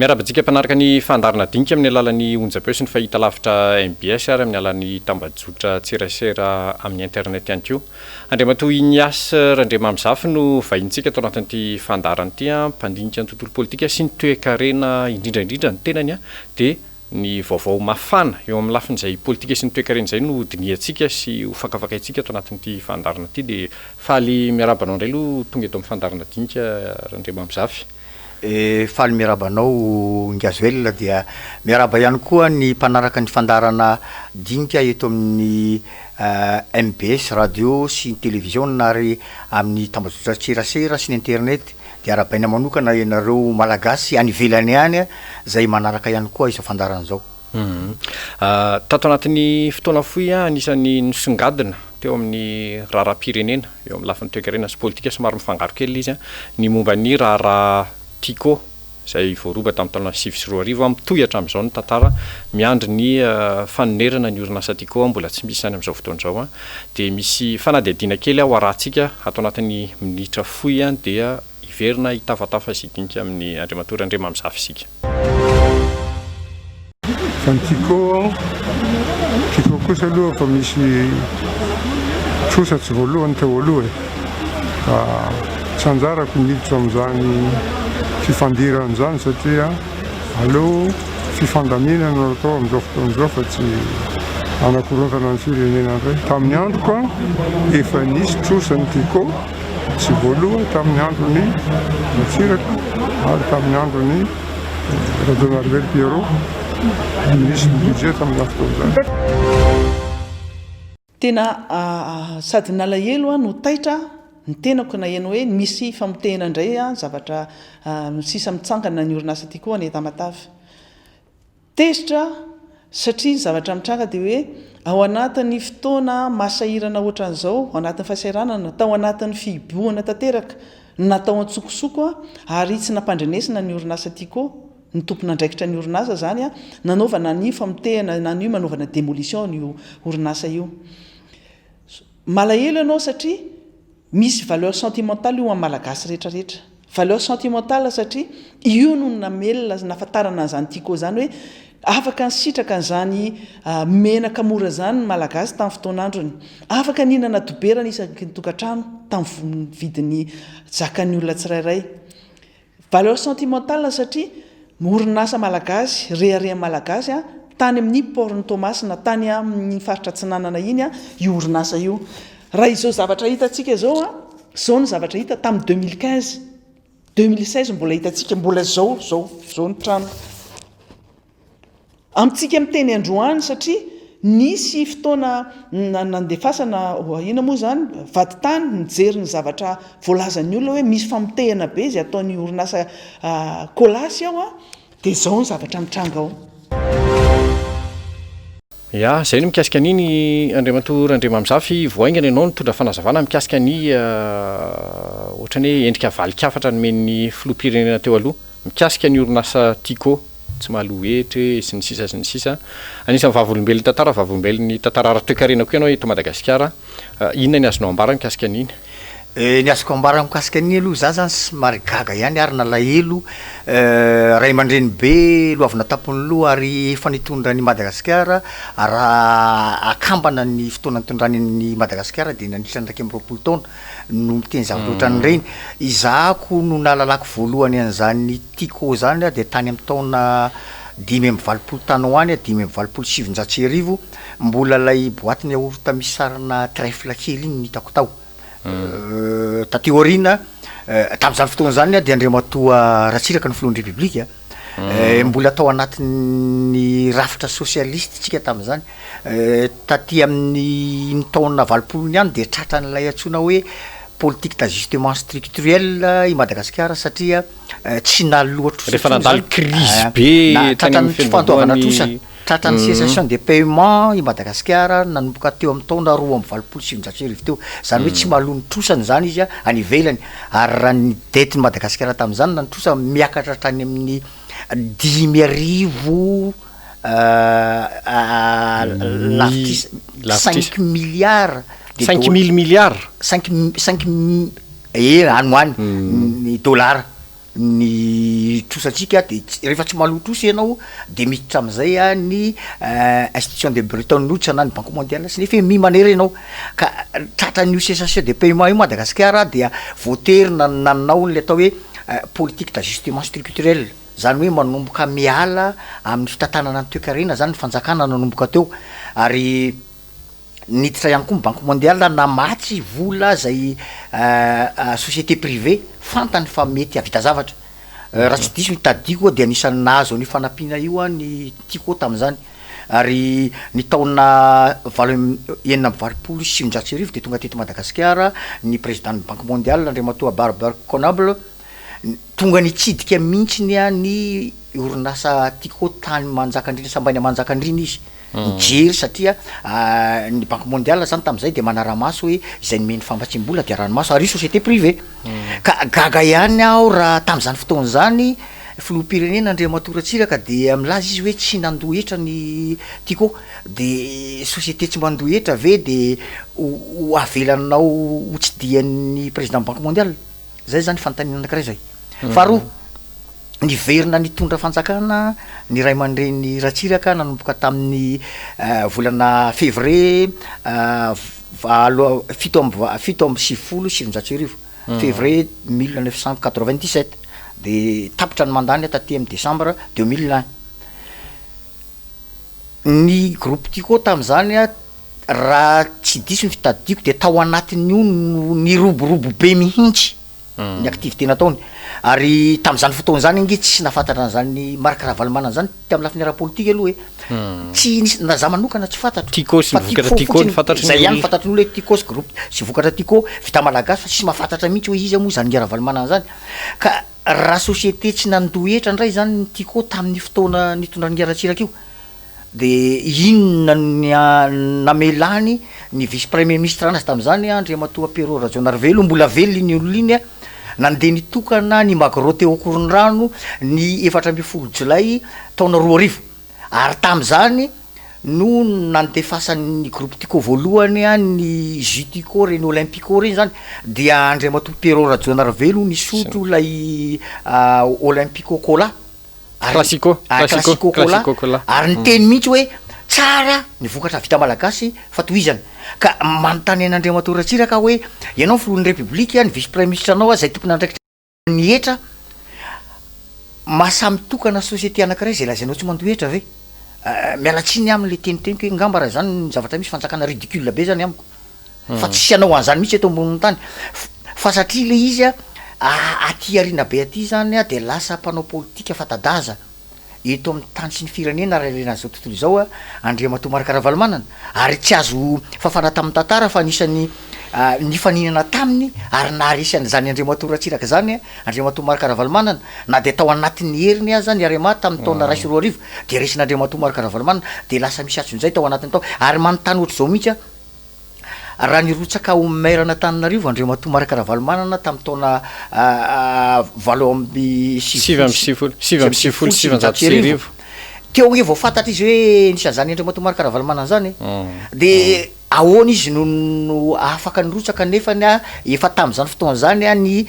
miarabantsika mpanaraka ny fandarana dinika amin'ny alalan'ny onjapeo sy ny fahita lavitra MBS ary amin'ny alalan'ny tambajotra tserasera amin'ny internet ihany koa. Andriamatoa Ignace Randriamamizafy no vahintsika tao anatin'ity fandarana ity mpandinika ny tontolo politika sy ny toe-karena indrindra ny tenany dia ny vaovao mafana eo amin'ny lafin'izay politika sy ny toe-karena izay no diniantsika sy ho fakafakaintsika tao anatin'ity fandarana ity dia faly miarabanao indray aloha tonga eto amin'ny fandarana dinika Randriamamizafy. Faly miarabanao Ngazoela dia miaraba ihany koa ny mpanaraka ny fandarana dinika eto amin'ny MBS radio sy ny télévision ary amin'ny tambazotra tserasera sy ny internet dia arabaina manokana ianareo malagasy any ivelany any zay manaraka ihany koa iso fandarana zao. Tato anatin'ny fotoana fohy anisan'ny nisongadina teo amin'ny raharam-pirenena eo amin'ny lafin'ny toe-karena sy politika somary mifangaro kely izy ny momba ny raharaha Tico izay voaroba tamin'ny taona 2024 mitohy hatramin'izao ny tantara miandry ny fanonerana ny orinasa Tico mbola tsy misy any amin'izao fotoana izao dia misy fanadihadiana kely ao arahantsika atao anatin'ny minitra fohy dia iverina hitafatafa sy dinika amin'ny Andriamatoa Randriamamizafy isika. Tico kosa aloha fa misy trosatsy voalohany teo aloha tsy anjarako miditra amin'izany fifandiran'izany satria aleo fifandaminana atao amin'izao fotoan'izao fa tsy anakorontana ny firenena indray. Tamin'ny andro efa nisy trosany Tico tsy voalohany tamin'ny androny Matsiraka ary tamin'ny androny Radonarively Pierrot nisy budget tamin'ny fotoan'izany. Tena sady nalahelo no taitra ny tenako na eno hoe misy famotehana indray zavatra sisa mitsangana ny orinasa Tico any Tamatavy. Tezitra satria zavatra mitranga dia hoe ao anatin'ny fotoana masahirana ohatran'izao ao anatin'ny fahasahiranana tao anatin'ny fibohana tanteraka natao antsokosoko ary tsy nampandrenesina ny orinasa Tico ny tompona andraikitra ny orinasa zany nanaovana ny famotehana na ny manaovana démolition ny orinasa io. Malahelo ianao satria misy valeur sentimentale io amin'ny malagasy rehetrarehetra. Valeur sentimentale satria io no namelona nafatarana an'izany Tico zany hoe afaka nisitraka an'izany menaka mora zany ny malagasy tamin'ny fotoan'androny. Afaka ninana doberana isaky ny tokantrano tamin'ny vidin'ny zakan'ny olona tsirairay. Valeur sentimentale satria orinasa malagasy, rehareha malagasy tany amin'ny Portny Tomasina tany amin'ny faritra Tsinanana iny io orinasa io. Raha izao zavatra hitantsika zao ny zavatra hita tamin'ny 2016 mbola hitantsika mbola zao ny trano. Amintsika miteny androany satria nisy fotoana nandefasana ina moa zany vaditany nijery ny zavatra voalazan'ny olona hoe misy famotehana be izay ataon'ny orinasa Colasy ao dia zao ny zavatra mitranga ao. Ya, zay no mikasika an'iny Andriamatoa Randriamamizafy voaingana ianao nitondra fanazavana mikasika ny ohatrany hoe endrika valikafatra nomen'ny filoham-pirenena teo aloha mikasika ny orinasa Tico tsy mahalohetra sy ny sisa. Anisan'ny vavolombelon'ny tantara vavolombelon'ny tantara ara-toe-karena koa ianao eto Madagasikara. Inona ny azonao ambara mikasika an'iny? Ny azoko ambara mikasika an'iny aloha za zany somary gaga ihany ary nalahelo ray aman-dreny be loavina tampony loha ary efa nitondra ny Madagasikara raha akambana ny fotoana nitondrany ny Madagasikara dia nandritra 120 taona no miteny zavatra ohatran'ireny. Izahako no nahalalako voalohany an'izany Tico zany dia tany amin'ny taona 520 tany ho any 527 mbola lay boatiny aorita misy sarina trèfle kely iny hitako tao. Tateorina tamin'izany fotoana zany dia Andriamatoa Ratsiraka ny filohan'ny Repoblika mbola tao anatin'ny rafitra sosialista tsika tamin'izany taty amin'ny taona 20 ihany dia tratran'ilay antsoina hoe politique d'ajustement structurel i Madagasikara satria tsy naloatra rehefa nandalo crise be tany amin'ny fiandohany tratra ny cessation des paiements i Madagasikara nanomboka teo amin'ny taona 2027 teo zany hoe tsy mahalony trosany zany izy any ivelany ary raha ny detin'ny Madagasikara tamin'izany na nitrosa miakatra hatrany amin'ny 10,000 5 milliards 5 000 milliards 5 any ny dollara ny trosatsika de rehefa tsy malotrosa ianao de miditra am'izay a ny institution de Bretton Woods na ny banque mondiale sy nefa mimanery ianao ka tratra ny cessation de paiement io Madagasikara dia voaterina nanao le atao hoe politique d'ajustement structurel zany hoe manomboka miala amin'ny fitantanana ny toe-karena zany ny fanjakana nanomboka teo ary niditra ihany koa ny banque mondiale namatsy vola zay société privée fantany fa mety havita zavatra raha tsy diso mitadiko de anisany nahazo ny fanampiana io a ny Tico tam'zany ary ny taona enina amby valopolo sy sivinjato sy arivo de tonga teto Madagasikara ny président ny banque mondiale Andriamatoa Barbara Conable tonga nitsidika mihitsiny a ny orinasa Tico tany manjakandrina sambany manjakandrina izy mijery satria ny banque mondiale zany tam'izay de manara-maso hoe izay nomeny fambatsim-bola de ranomaso ary société privée ka gaga ihany aho raha tam'izany fotoana zany filoham-pirenena Andriamatoa Ratsiraka de milaza izy hoe tsy nandohetra ny Tico de société tsy mandohetra ve de ho avelanao ho tsy dian'ny président banque mondiale zay zany fanontaniana anankiray zay faharoa niverina nitondra fanjakana ny ray aman-dreny Ratsiraka nanomboka tamin'ny volana février fito amby sivifolo sivinjato sy arivo février 1997 de tapitra ny mandany taty amin'ny décembre 2001 ny groupe Tico tam'izany a raha tsy diso ny fitadiko de tao anatin'io ny roborobo be mihitsy ny activité nataony ary tam'izany fotoana zany inge tsy nafantatra an'izany Marc Ravalomanana zany tam'y lafiny ara-politika aloha hoe tsy nisy na za manokana tsy fantatro Tico sy vokatra Tico ny fantatry zay ihany fantatry ny hoe Tico sy groupe sy vokatra Tico vita malagasy fa tsy mahafantatra mihitsy hoe izy moa zany nge Ravalomanana zany ka raha société tsy nandohetra ndray zany ny Tico tamin'ny fotoana nitondran'ny Ratsiraka io de inona namelany ny vice premier ministre anazy tam'izany Andriamatoa Pero Rajaonarivelo mbola velo iny olo iny a nandeha nitokana ny Magro teo Akorondrano ny 14 Jolay taona 2000 ary tam'izany no nandefasan'ny groupe Tico voalohany a ny jus Tico reny Olympico reny zany dia Andriamatoa Pero Rajaonarivelo nisotro lay Olympico Cola classico cola ary ny teny mihitsy hoe tsara ny vokatra vita malagasy fatohizany ka manontany an'Andriamatoa Ratsiraka hoe ianao filohan'ny république ny vice premier ministre anao zay tokony andraikitra nietra mahasamy tokana société anankiray zay lazainao tsy mandohetra ve mialatsiny am'le teniteniko hoe ngamba raha zany ny zavatra misy fanjakana ridicule be zany amiko fa tsy anao an'izany mihitsy eto ambonin'ny tany fa satria le izy aty arina be aty zany a de lasa mpanao politika fatadaza eto amin'ny tany sy ny firenena raha ilena zao tontolo izao a Andriamatoa Marc Ravalomanana ary tsy azo fafana tamin'ny tantara fa anisany nifaninana taminy ary naharesy zany Andriamatoa Ratsiraka zany Andriamatoa Marc Ravalomanana na de tao anatin'ny heriny aza ny Arema tamin'ny taona 2010 de resin'Andriamatoa Marc Ravalomanana de lasa misy atson'izay tao anatiny tao ary manontany ohatry zao mihitsy a raha nirotsaka ho mairana Antananarivo Andriamatoa Marc Ravalomanana tamin'ny taona valo amby sivy sivanjato sy arivo teo hoe vao fantatra izy hoe nisy an'izany Andriamatoa Marc Ravalomanana zany de ahoana izy no afaka nirotsaka nefany a efa tam'izany fotoana zany a ny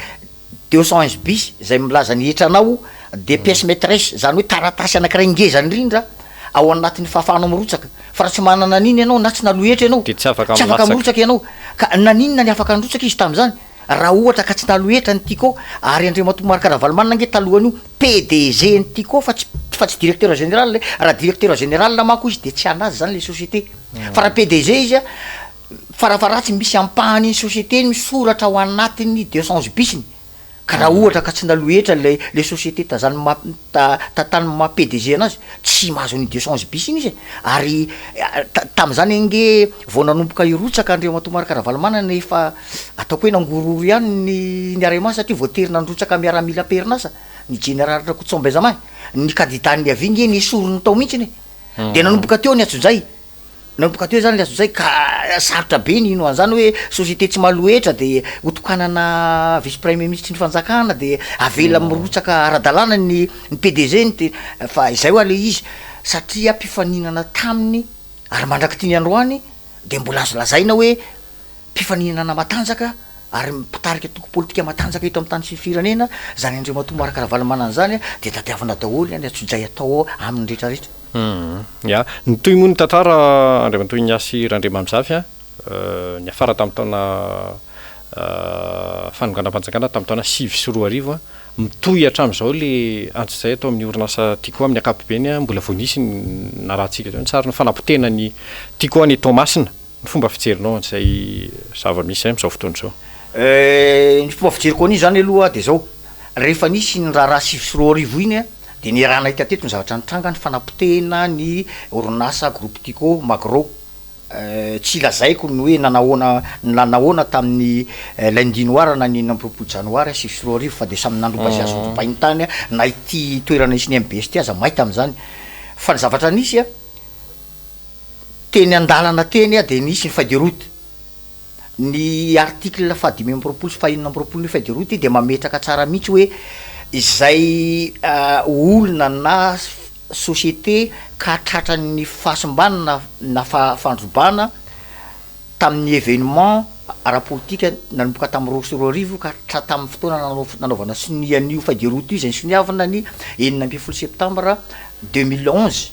211 bis zay milaza ny etranao de pièce maîtresse zany hoe taratasy anankiray ngeza indrindra ao anatin'ny fahafahanao mirotsaka fa raha tsy manana an'iny ianao na tsy nalohetra ianao de tsy afaka mirotsaka ianao ka naninona ny afaka nirotsaka izy tam'izany raha ohatra ka tsy nalohetra ny Tico ary Andriamatoa Marc Ravalomanana nge talohany io PDG ny Tico fa tsy directeur général raha directeur général manko izy de tsy anazy zany le société fa raha PDG izy a farafaratsy misy ampahany ny société misoratra ao anatin'ny 211 bisiny ka raha ohatra ka tsy nalohetra le société tazany tatany ma PDG anazy tsy mahazo ny 211 bis iny izy ary tam'izany nge vao nanomboka irotsaka Andriamatoa Marc Ravalomanana efa ataoko hoe nangororo ihany ny Arema satria voaterina nirotsaka miaramila perinasa ny général Rakotombe Benjamin ny candidat ny avy nge nisorony tao mihitsy de nanomboka teo ny atson'izay nanomboka teo zany le atson'izay ka sarotra be ny ino an'izany hoe société tsy malohetra de hotokanana vice premier ministre ny fanjakana de avela mirotsaka ara-dalàna ny PDG ny fa izay ho ale izy satria mpifaninana taminy ary mandraky ty ny androany de mbola azo lazaina hoe mpifaninana matanjaka ary mpitarika toko politika matanjaka eto amin'ny tany sy firenena zany andreo mato marakaravalamanana zany de tadiavana daholo any atsojay atao amin'ny rehetrarehetra ya nytoy moa ny tantara andriamantoy ny asy randriamamizafy a ny afara tamin'ny taona fanonganam-panjakana tamin'ny taona 2024 mitoy hatramin'izao le antsizay atao amin'ny orinasa tiako amin'ny akapobeny a mbola voanisy na rahantsika zao ny tsara ny fanapotena ny tiako ny Tomasina ny fomba fijerinao an'izay zava-misy amin'izao fotoana izao. Ny fomba fijeriko an'io zany aloha de zao rehefa nisy ny raha 2024 iny a de ny rahana hita teto ny zavatra nitranga ny fanapotena ny orinasa groupe Tico Magro tsy lazaiko ny hoe nanahoana tamin'ny lundi noir na ny 9 janoary 2024 fa de samy nandro baziazy bainy tany na ity toerana isiny MBS ty aza maita am'zany fa ny zavatra nisy a teny andalana teny a de nisy ny feuille de route ny article fa 5 sy fa 9 ny feuille de route de mametraka tsara mihitsy hoe izay olona na société ka tratran'ny fahasimbanana na fandrobana tamin'ny événement ara-politika nanomboka tamin'ny 2024 ka tamin'ny fotoana nanaovana sinian'io feuille de route io zay soniavana ny 9 septembre 2011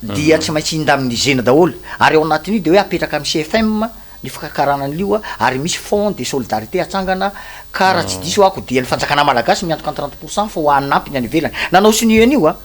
dia tsy maintsy indamin'izena daholo ary ao anatin'io de hoe apetraka amin'ny CFM ny fikakaranan'io ary misy fond de solidarité atsangana ka raha tsy diso ako dia ny fanjakana malagasy miantoka 30% fa ho anampy ny any ivelany nanao sinian'io a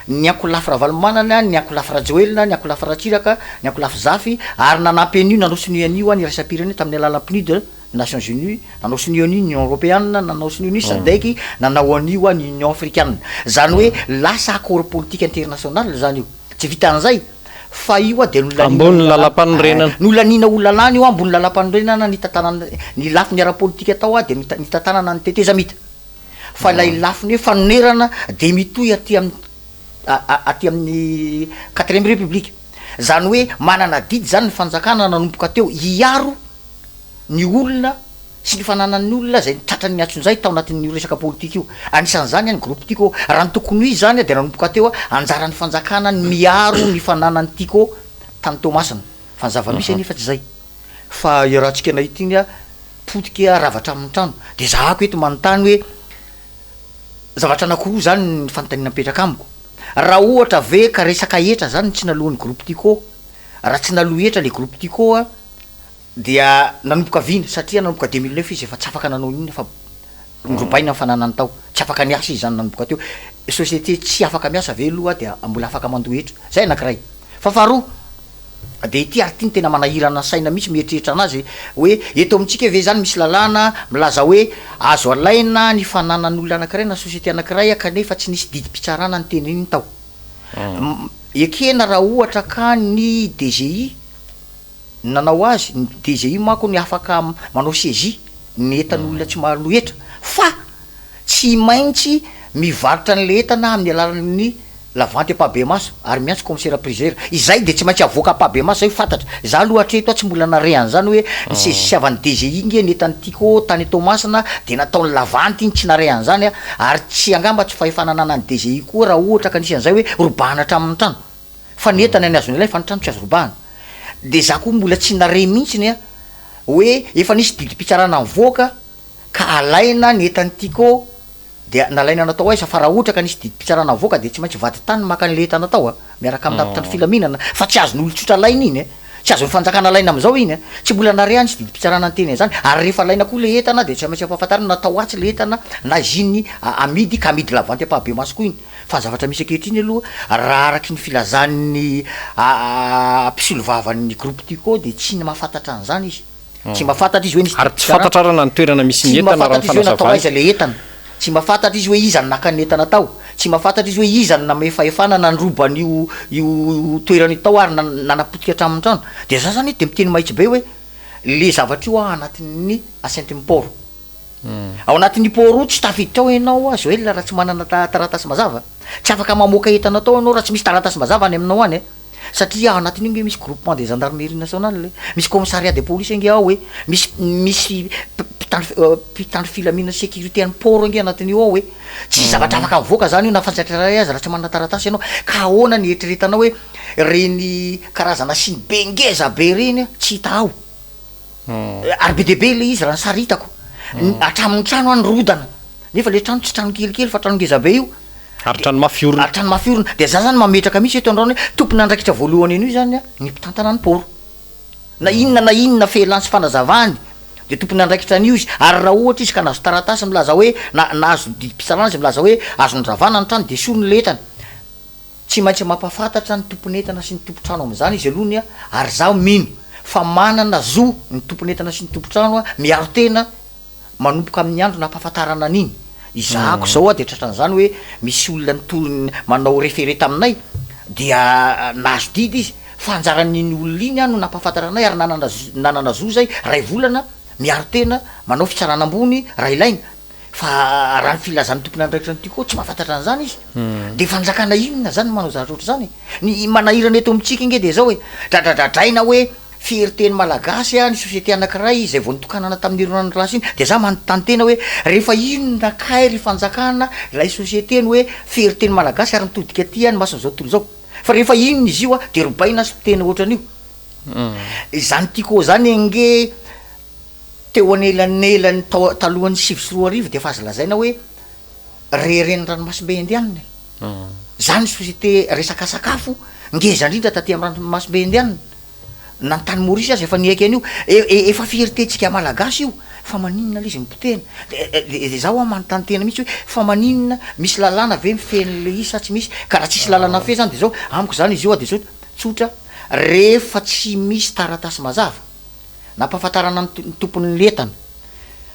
ny Ankolafy Ravalomanana, ny Ankolafy Rajoelina, ny Ankolafy Ratsiraka, ny Ankolafy Zafy ary nanampy an'io nanao sinian'io ny raisam-pirenena tamin'ny alalan'ny PNUD Nations Unies, nanao sinian'io Union Européenne, nanao sinian'io SADC, nanao an'io ny Union Africaine. Zany hoe lasa accord politique international zany io. Tsy vita an'izay fa io de ambony lalam-panorenana nolanina olona lany io ambony lalam-panorenana ny tatanana ny lafiny ara-politika atao de ny tatanana ny teteza mita fa lay lafiny hoe fanonerana de mitoy aty amin'ny 4e république zany hoe manana didy zany ny fanjakana nanomboka teo hiaro ny olona sy ny fananan'ny olona zay tratrany miatson'izay tao anatin'ny resaka politika io anisan'izany any groupe Tico raha ny tokony io zany de nanomboka teo anjaran'ny fanjakana miaro ny fananan'ny Tico tany Tomasina fa ny zava-misy anefa tsy zay fa rahantsika nahita iny a potika ravatra amin'ny trano de zahako eto manontany hoe zavatra anankiroa zany ny fanontaniana mipetraka amiko raha ohatra ve ka resaka etra zany tsy nalohan'ny groupe Tico raha tsy naloha etra le groupe Tico a dia nanomboka vina satria nanomboka 2009 izy efa tsy afaka nanao iny fa nrobaina fananany tao tsy afaka niasa izy zany nanomboka teo société tsy afaka miasa ve aloha dia mbola afaka mandohetra zay anankiray fa faharoa de ity ary tiny tena manahirana saina misy mieritreritra anazy hoe eto amintsika ve zany misy lalàna milaza hoe azo alaina ny fananan'olona anankiray na société anankiray kanefa tsy nisy didy mpitsarana ny teny iny tao ekena raha ohatra ka ny DGI nanao azy ny DGI mako ny afaka manao saisie ny etan'olona tsy mahalohetra fa tsy maintsy mivarotra an'le entana amin'ny alalan'ny lavante Pabemaso ary miantso commissaire priseur izay de tsy maintsy avoaka Pabemaso zay fantatra za aloha hatreto tsy mbola narehan zany hoe ny saisiavan'ny DGI iny netany Tico tany Tomasina de nataon'ny lavante iny tsy narehan zany ary tsy angamba tsy fahefananana ny DGI koa raha ohatra ka nisy an'izay hoe robahana hatramin'ny trano fa ny entana ny azony ilay fa ny trano tsy azo robahana de za koa mbola tsy nare mihitsiny a hoe efa nisy didy mpitsarana mivoaka ka alaina ny entany Tico de nalaina natao aiza fa raha ohatra ka nisy didy mpitsarana mivoaka de tsy maintsy vady tany maka an'le entana tao a miaraka amin'ny tapitany filaminana fa tsy azon'olo tsotra laina iny tsy azon'ny fanjakana laina am'izao iny tsy mbola nare nisy didy mpitsarana ny teny zany ary rehefa laina koa le entana de tsy maintsy ampahafantarina natao atsy le entana na ziny amidy ka amidy lavante Pabemaso koa iny fa zavatra misy ankehitriny aloha raha araky ny filazan'ny mpisolovavany groupe Tico de tsy ny mahafantatra an'izany izy tsy mahafantatra izy hoe nisy ary tsy fantatrarana ny toerana misy ny entana raha natao aiza le entana tsy mahafantatra izy hoe iza ny naka ny entana tao tsy mahafantatra izy hoe iza ny namefaefana nandrobany io toerany tao ary nanapotika hatramin'ny trano de za zany de miteny mahitsy be hoe le zavatra io anatin'ny Sainte Port ao anatin'ny port tsy tafiditra ao ianao azo elona raha tsy manana taratasy mazava tsy afaka mamoaka entana tao anao raha tsy misy taratasy mazava any aminao any satria ao anatin'iny hoe misy groupement des gendarmerie nationale misy commissariat de police inge ao hoe misy mpitandro filamina sécurité any port inge anatin'io ao hoe tsy zavatra afaka mivoaka zany io na fanjatraray azy raha tsy manana taratasy ianao ka ahoana ny eritreretanao hoe reny karazana siny be ngeza be reny tsy hita ao ary be de be le izy raha nisaritako atramin'ny trano any rodana nefa le trano tsy trano kelikely fa trano ngeza be io ary trano mafiorona trano mafiorona de za zany mametraka misy eto andrano hoe tompony andraikitra voalohany eny io zany a ny mpitantana ny poro na inona felantsy fanazavany de tompony andraikitra an'io izy ary raha ohatra izy ka nazo taratasy milaza hoe nahazo dimpisarana izy milaza hoe azondravana ny trano de so ny letany tsy maintsy mampafantatra ny tomponentana sy ny tompotrano am'zany izy alohany a ary zaho mino fa manana zo ny tomponentana sy ny tompotrano a miaro tena manompoka amin'ny andro nampahafantarana an'iny izahako zao a de tratran'zany hoe misy olona nitolony manao refere taminay dia nazo didy izy fa anjaran'iny olona iny a no nampahafantara anay ary nanana zo zay ray volana miaro tena manao fitsarana ambony raha ilaina fa raha ny filazan'ny tompony andraikitra ny ty koa tsy mahafantatra an'zany izy de fanjakana inona zany manao zavatra oatra zany ny manahirana eto amitsika inge de zao hoe dradradradraina hoe fieriteny malagasy a ny société anankiray zay vao nitokanana tamin'ny ronany rasy iny de za manontany tena hoe rehefa inona kay ry fanjakana lay société ny hoe fieriteny malagasy ary mitodika ty a ny masin'zao tontolo zao fa rehefa inona izy io a de robaina sy tena ohatran'io zany tiako zany ange teo anelanelany talohan'ny 7 de fa azo lazaina hoe rereny ranomasimbe indianina zany société resaka sakafo ngeza indrindra taty amy ranomasimbe indianina na ny tany morisy azy efa niaiky an'io efa fieritentsika malagasy io fa maninona le izy mipotena de zaho a manontany tena mihitsy hoe fa maninona misy lalàna ve mifenyle isa tsy misy ka raha tsisy lalàna fe zany de zao amiko zany izy io a de zao tsotra rehefa tsy misy taratasy mazava nampahafantarana ny tompony letana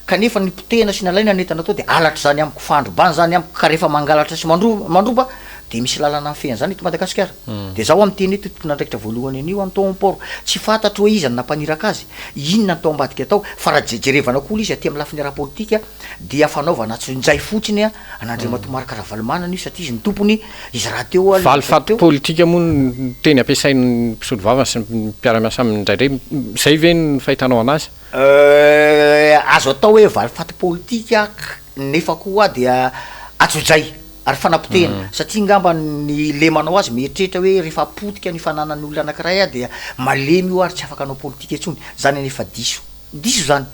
kanefa ny potena sy nalaina netana atao de alatra zany amiko fandrobany zany amiko ka rehefa mangalatra sy mandroba de misy lalana fena zany eto Madagasikara de zaho am'teny eto tompony andraikitra voalohany an'io antao amporo tsy fantatro hoe iza ny nampaniraka azy inona ny tao ambadika atao fa raha jejerevana koa izy aty amy lafiny ara-politika dia fanaovana tsonjay fotsiny a an'Andriamatomary Karavalomana io satria izy ny tompony izy raha teo valifaty politika moa ny teny ampiasain'ny mpisolo vavany sy ny mpiara-miasa amin'indraindray zay ve ny fahitanao anazy azo atao hoe valifaty politika nefa koa dia atsojay ary fanapotena satria ngamba ny lemanao azy mieritreritra hoe rehefa potika ny fananany olona anankiray a dia malemy io ary tsy afaka anao politika etsony zany anefa diso zany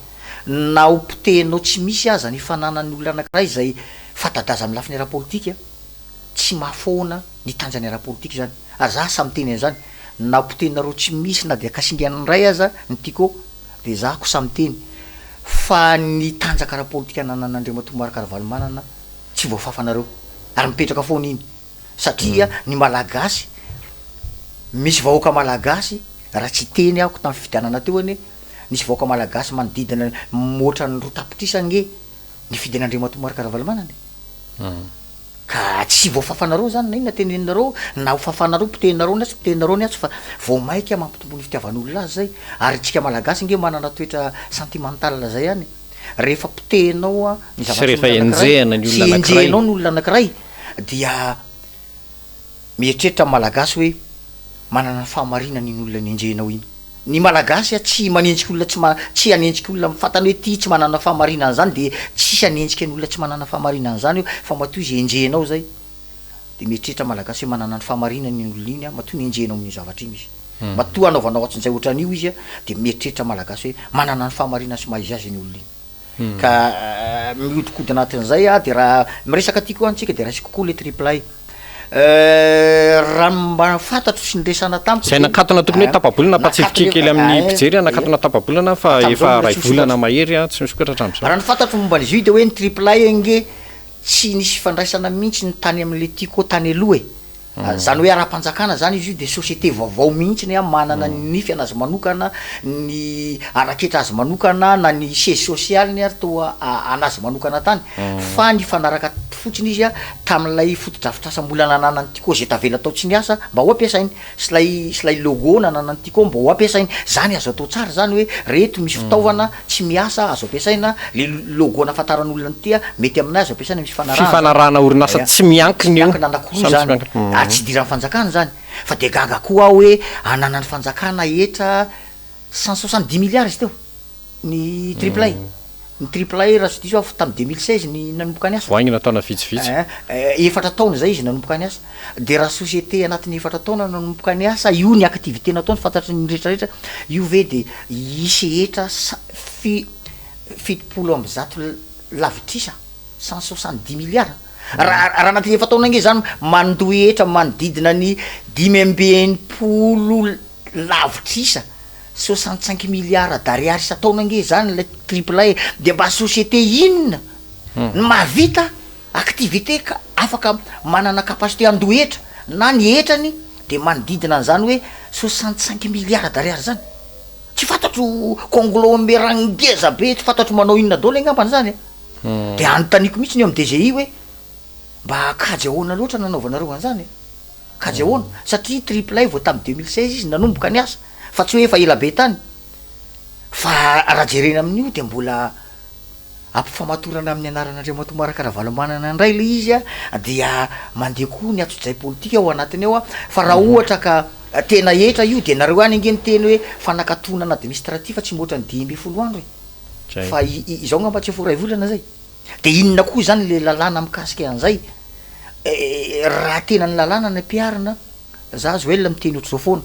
na ho potenao tsy misy aza ny fananany olona anankiray zay fatadaza amin'ny lafiny ara-politika tsy mahafoana ny tanjany ara-politika zany ary za samy teny an'zany na potenareo tsy misy na de akasingan'ny ray aza ny tiako de za ko samy teny fa ny tanjaka ara-politika nanan'Andriamatomary Karavalomana tsy voafafanareo ary mipetraka foana iny satria ny malagasy misy vahoaka malagasy raha tsy teny ahko tamin'ny fividianana teo ane nisy vahoaka malagasy manodidina moatra ny 2 tapitrisany nge ny fidin'Andriamatomary Karavalomana ka tsy voafafanareo zany na inona teneninareo na ho fafanareo pitenareo ny atsy pitenareo ny atsy fa vao maika mampitombo ny fitiavan'olona azy zay ary tsika malagasy nge manana toetra sentimental zay any rehefa pitenao a ny rehefa enjehana ny olona anankiray enjehanao ny olona anankiray dia mieritreritra malagasy hoe manana ny fahamarinany iny olona ny enjehanao iny ny malagasy a tsy manenjiky olona tsy anenjiky olona mifantany hoe ty tsy manana fahamarinana zany de tsisy anenjika ny olona tsy manana fahamarinana zany io fa matoa izy enjehanao zay de mieritreritra malagasy hoe manana ny fahamarinany iny olona iny a matoa ny enjehanao amin'ny zavatra iny izy matoa anaovanao atsin'izay ohatran'io izy a de mieritreritra malagasy hoe manana ny fahamarinana sy mahizy azy ny olona iny ka mihodikody anatin'izay a de raha miresaka tiako antsika de raha isy kokoa le triplay raha mba fantatro sy nyresana tamiko zay nakatona tokony hoe tapabolana patsifika kely amin'ny mpijery nakatona tapabolana fa efa ray volana mahery a tsy misokatra hatram'izao raha ny fantatro momba an'izy io de hoe ny triplay nge tsy nisy fandraisana mihitsy ny tany amin'le tiako tany aloha zany hoe ara-panjakana zany izy io de société vaovao mihitsy ny a manana ny nify anazy manokana ny araketra azy manokana na ny siège social ny ary toa anazy manokana tany fa ny fanaraka fotsiny izy a tamin'ilay fotodrafitrasa-mbola nananany tiko zay tavela atao tsy niasa mba ho ampiasainy sy lay logo nananany tiko mba ho ampiasainy zany azo atao tsara zany hoe reto misy fitaovana tsy miasa azo ampiasaina le logo nafantaran'olona ny tya mety aminay azo ampiasaina misy fifanarahana orinasa tsy miankiny io anankiroa zany tsy idiran'ny fanjakana zany fa de gaga koa hoe ananany fanjakana etra 170 milliards izy teo ny triplay ny triplay raha sy diso a tamin'ny 2016 ny nanomboka ny asa voaigny nataona vitsivitsy efatra taona zay izy nanomboka ny asa de raha société anatin'ny efatra taona nanomboka ny asa io ny activité nataony fantatry ny rehetrarehetra io ve de isehetra fitopolo amby zato lavitrisa 170 milliards raha anaty efa taona nge zany mandoetra manodidina ny 580 lavitrisa 65 milliards d'ariary isataona nge zany le triple A de mba société inona ny mahavita activité ka afaka manana capacité andoetra na ny etrany de manodidina an'zany hoe 65 milliards d'ariary zany tsy fantatro conglomérangeza be tsy fantatro manao inona dolo angambany zany de anontaniko mihitsy ny eo amy DGI hoe mba kajy ahoana loatra nanaovanareo an'zany kajy ahoana satria triple A vao tamy 2016 izy nanomboka ny asa fa tsy hoe efa ela be tany fa raha jerena amin'io de mbola ampifamatorana amin'ny anaran'Andriamantoa marakara valomanana indray le izy a dia mandeha koa ny atso-jay politika ao anatiny ao a fa raha ohatra ka tena etra io de nareo any nge ny teny hoe fanakatonana administratif tsy moatra ny 10 andro fa izao ngamba tsy efa ray volana zay de inona koa zany le lalàna mikasika an'zay raha tena ny lalàna ny ampiarina za azo elona miteny ohatr'izao foana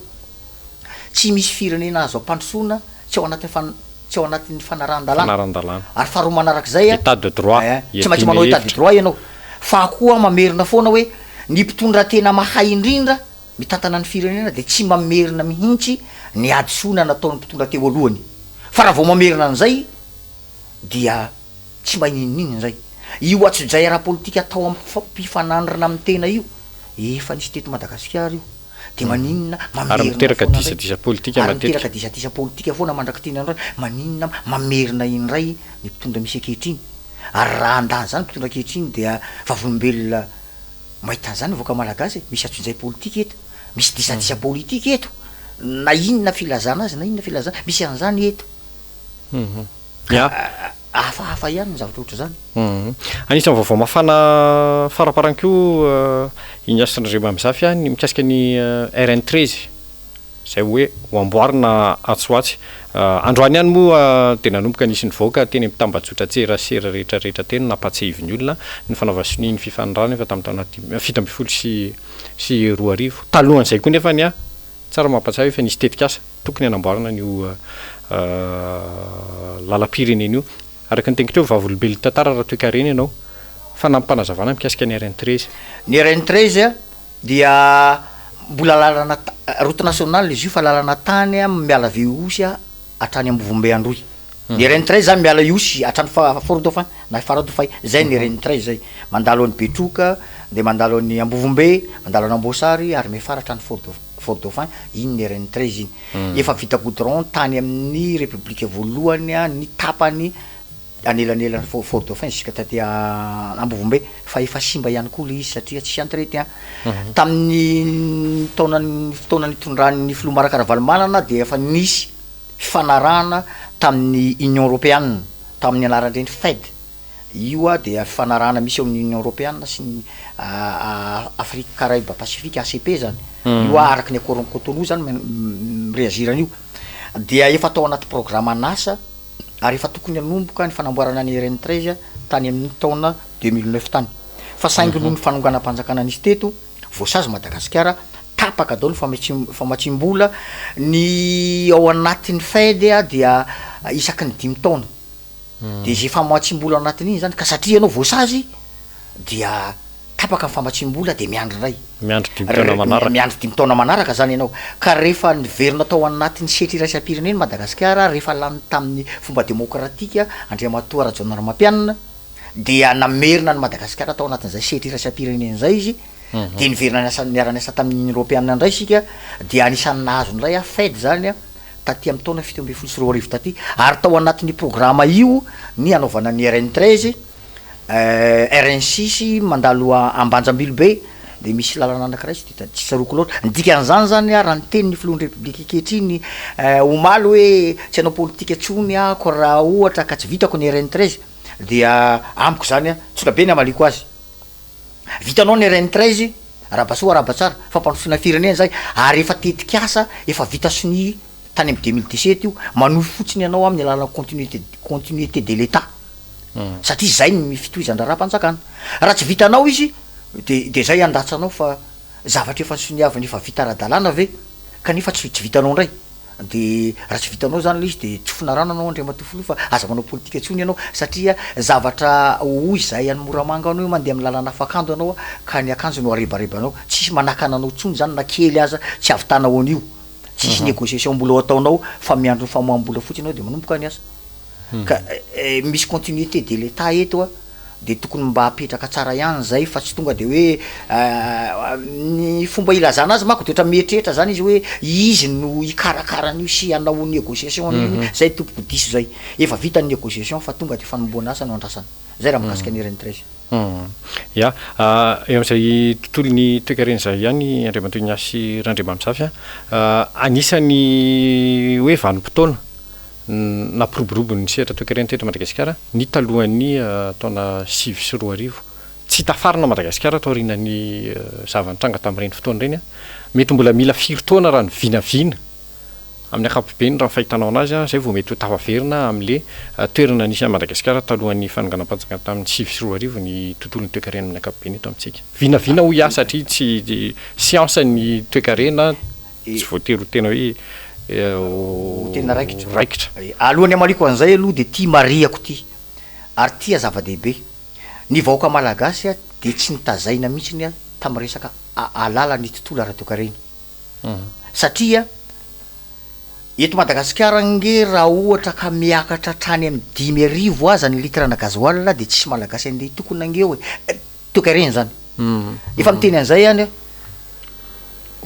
tsy misy firenena azo ampandrosoana tsy ao anatin'ny fanarahan-dalàna ary faharoa manarak'izay état de droit tsy maintsy manao état de droit ianao fa koa mamerina foana hoe ny mpitondra tena mahay indrindra mitantana ny firenena de tsy mamerina mihitsy ny adisoana nataony mpitondra teo alohany fa raha vao mamerina an'izay dia tsy mba ininnininy zay io atso-jay ara-politika atao ampifanandrina amin'ny tena io efa nisy teto Madagasikara io de maninona ary miteraka disadisa politika miteraka disadisa politika foana mandraky tena andray maninona mamerina indray ny mpitondra misy ankehitriny ary raha andany zany mpitondra ankehitriny dia vavolombelona mahita an'zany voaka malagasy misy atso-jay politika eto misy disadisa politika eto na inona filazana azy na inona filazana misy an'zany eto hafahafa ihany ny zavatra ohatra zany anisan'ny vaovao mafana faraparanko iny asan'ireo mamizafy a ny mikasika ny RN13 zay hoe ho amboarina atsoatsy androany ihany moa tena nanomboka nisy ny voaka teny mitambajotra tserasera rehetrarehetra teny nampatsehivy ny olona ny fanaovasony ny fifandrana efa tamin'ny taona 7 sy 20 talohan'izay koa nefa ny a tsara mampatsiahy efa nisy tetika asa tokony hanamboarana n'io lalam-pirenena io araka ny tenkitreo vavolombelona tantara raha toe-kareny ianao fa nampanazavana mikasika ny RN13 ny RN13 dia mbola lalana route nationale izy io fa lalana tany a miala Veosy hatrany Ambovombe Androy ny RN13 zany miala Iosy hatrany Fort Dauphin na Fara-Dauphin zay ny RN13 zay mandalo any Betroka de mandalo any Ambovombe mandalo any Amboasary ary mefara hatrany Fort Dauphin iny ny RN13 iny efa vita goudron tany amin'ny république voalohany ny tapany anelanelany Fort Dauphin jusqu'à taty Ambovombe fa efa simba ihany koa le izy satria tsy entretien tamin'ny fotoana nitondran'ny filoha marakara valomanana de efa nisy fifanarahana tamin'ny Union Européenne tamin'ny anaran'ireny Fed io de fifanarahana misy eo amin'ny Union Européenne sy ny Afrique Caraïbe Pacifique ACP zany io araky ny accord Cotonou zany réagirany io dia efa atao anaty programme an'asa ary efa tokony hanomboka ny fanamboarana ny RN13 tany amin'ny taona 2009 tany fa saingy noho ny fanonganam-panjakana nisy teto voasazy Madagasikara tapaka daholo famatsim-bola ny ao anatin'ny Fed dia isaky ny 5 taona de zay famatsim-bola anatin'iny zany ka satria ianao voasazy dia tapaka ny famatsim-bola de miandry indray miandry 5 taona manaraka zany ianao ka rehefa niverina tao anatin'ny setry iraisam-pirenena Madagasikara rehefa lany tamin'ny fomba demokratika Andriamatoa Rajaonarimampianina dia namerina ny Madagasikara tao anatin'izay setry iraisam-pirenena zay izy de niverina niarany asa tamin'ny Union Européenne indray sika dia anisan'ny nahazo indray Fed zany taty amin'ny taona 7 taty ary tao anatin'ny programme io ny anaovana ny RN13 RN6 mandalo Ambanjambilo be de misy lalana anankiray tsy tsaroko loatra dikan'izany zany raha ny teny ny filohan'ny république ankehitriny omaly hoe tsy hanao politika tsony ko raha ohatra ka tsy vitako ny RN13 dia amiko zany tsotra be ny amaliko azy vitanao ny RN13 rahabasoa rahabatsara fampandrosoana firenena zay ary efa tetika asa efa vita sony tany amin'ny 2017 io manofy fotsiny ianao amin'ny alalana continuité de l'état satria zay ny fitohizana raha-mpanjakana raha tsy vitanao izy de zay andatsanao fa zavatra efa soniavany efa vita ara-dalàna ve kanefa tsy vitanao indray de raha tsy vitanao zany le izy de tsofina rano anao andre matofolo fa aza manao politika tsony ianao satria zavatra hoy zay any Moramanga anao mandeha amin'ny lalana afakando anao ka ny akanjo no arebarebanao tsisy manakana anao tsony zany na kely aza tsy avy tanao an'io tsisy négociation mbola ataonao fa miandro ny famoaham-bola fotsiny anao de manomboka ny asa ka misy continuité de l'état eto a de tokony mba apetraka tsara ihany zay fa tsy tonga de hoe ny fomba ilazana azy mako de oatra mieritreritra zany izy hoe izy no ikarakara an'io sy anao négociation an'io zay tompoko diso zay efa vita ny négociation fa tonga de fanomboana asa no andrasana zay raha mikasika ny RN13 ya eo am'izay tontolo ny toekareny zay ihany Andriamantoa Ignace Randriamamisafy anisany hoe vanim-potoana nampiroborobo ny sehatra toekareny teto Madagasikara ny talohan'ny taona 2024 tsy tafarina Madagasikara tao aorianany zavanitranga tamin'ireny fotoana ireny mety mbola mila firy-taona raha ny vinavina amin'ny ankapobeny raha ny fahitanao anazy zay vao mety ho tafaverina amin'le toerana nisy Madagasikara talohan'ny fananganam-panjakana tamin'ny 2024 ny tontolon'ny toekarena amin'ny ankapobeny eto amintsika vinavina ho ia satria tsy siansa ny toekarena tsy voatery ho tena hoe tena raikitra alohany amaliko an'izay aloha de tia mariako ty ary tia zava-dehibe ny vahoaka malagasy de tsy nitazaina mihitsy ny tamin'ny resaka alala ny tontolo ara-toekarena satria eto Madagasikara nge raha ohatra ka miakatra trany amin'ny 5,000 aza ny litrana gasoil de tsisy malagasy andeha tokony nange hoe toekarena zany efa miteny an'izay ihany